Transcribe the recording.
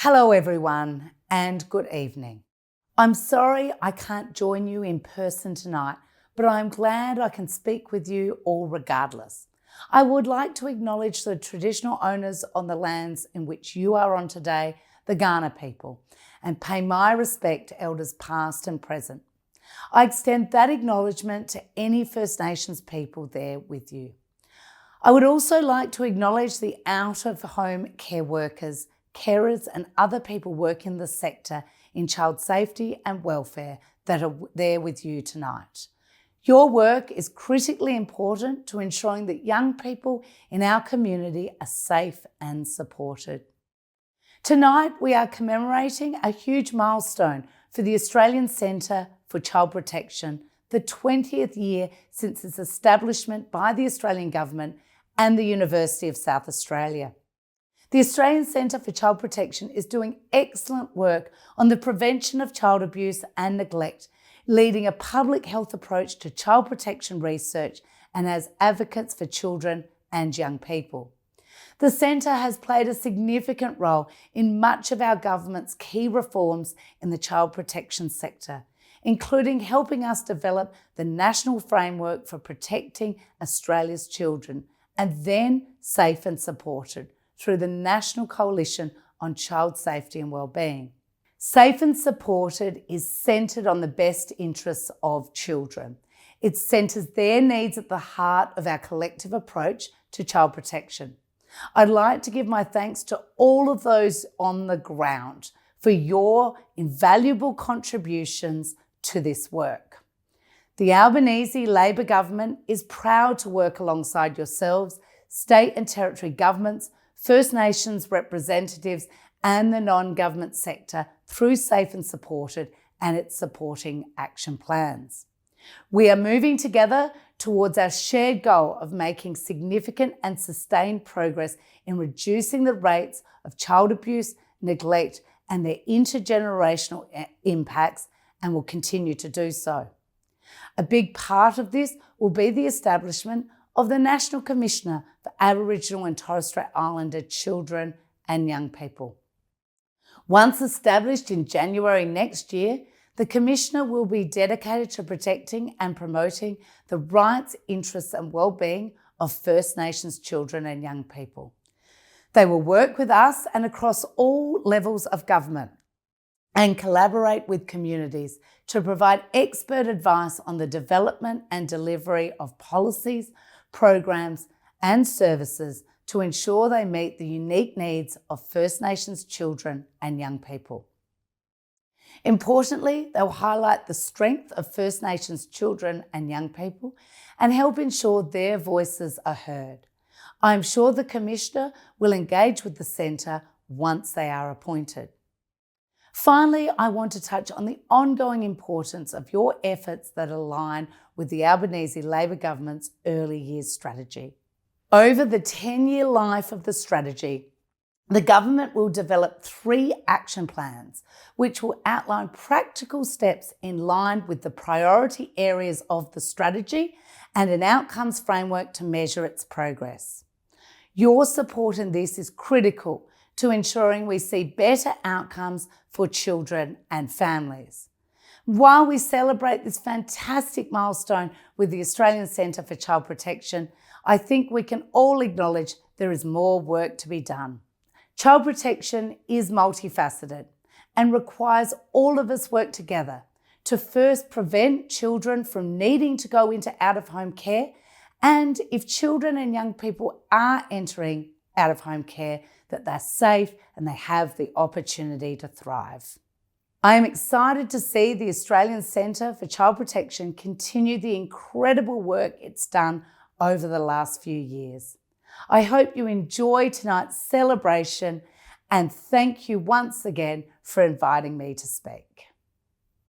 Hello everyone and good evening. I'm sorry I can't join you in person tonight, but I'm glad I can speak with you all regardless. I would like to acknowledge the traditional owners on the lands in which you are on today, the Kaurna people, and pay my respect to elders past and present. I extend that acknowledgement to any First Nations people there with you. I would also like to acknowledge the out-of-home care workers, carers and other people working in the sector in child safety and welfare that are there with you tonight. Your work is critically important to ensuring that young people in our community are safe and supported. Tonight we are commemorating a huge milestone for the Australian Centre for Child Protection, the 20th year since its establishment by the Australian Government and the University of South Australia. The Australian Centre for Child Protection is doing excellent work on the prevention of child abuse and neglect, leading a public health approach to child protection research and as advocates for children and young people. The Centre has played a significant role in much of our government's key reforms in the child protection sector, including helping us develop the National Framework for Protecting Australia's Children, and then Safe and Supported, through the National Coalition on Child Safety and Wellbeing. Safe and Supported is centred on the best interests of children. It centres their needs at the heart of our collective approach to child protection. I'd like to give my thanks to all of those on the ground for your invaluable contributions to this work. The Albanese Labor government is proud to work alongside yourselves, state and territory governments, First Nations representatives and the non-government sector through Safe and Supported and its supporting action plans. We are moving together towards our shared goal of making significant and sustained progress in reducing the rates of child abuse, neglect and their intergenerational impacts, and will continue to do so. A big part of this will be the establishment of the National Commissioner for Aboriginal and Torres Strait Islander children and young people. Once established in January next year, the Commissioner will be dedicated to protecting and promoting the rights, interests and well-being of First Nations children and young people. They will work with us and across all levels of government and collaborate with communities to provide expert advice on the development and delivery of policies, programs and services to ensure they meet the unique needs of First Nations children and young people. Importantly, they'll highlight the strength of First Nations children and young people and help ensure their voices are heard. I'm sure the Commissioner will engage with the Centre once they are appointed. Finally, I want to touch on the ongoing importance of your efforts that align with the Albanese Labor government's early years strategy. Over the 10-year life of the strategy, the government will develop 3 action plans, which will outline practical steps in line with the priority areas of the strategy and an outcomes framework to measure its progress. Your support in this is critical to ensuring we see better outcomes for children and families. While we celebrate this fantastic milestone with the Australian Centre for Child Protection, I think we can all acknowledge there is more work to be done. Child protection is multifaceted and requires all of us work together to first prevent children from needing to go into out-of-home care, and if children and young people are entering out-of-home care, that they're safe and they have the opportunity to thrive. I am excited to see the Australian Centre for Child Protection continue the incredible work it's done over the last few years. I hope you enjoy tonight's celebration and thank you once again for inviting me to speak.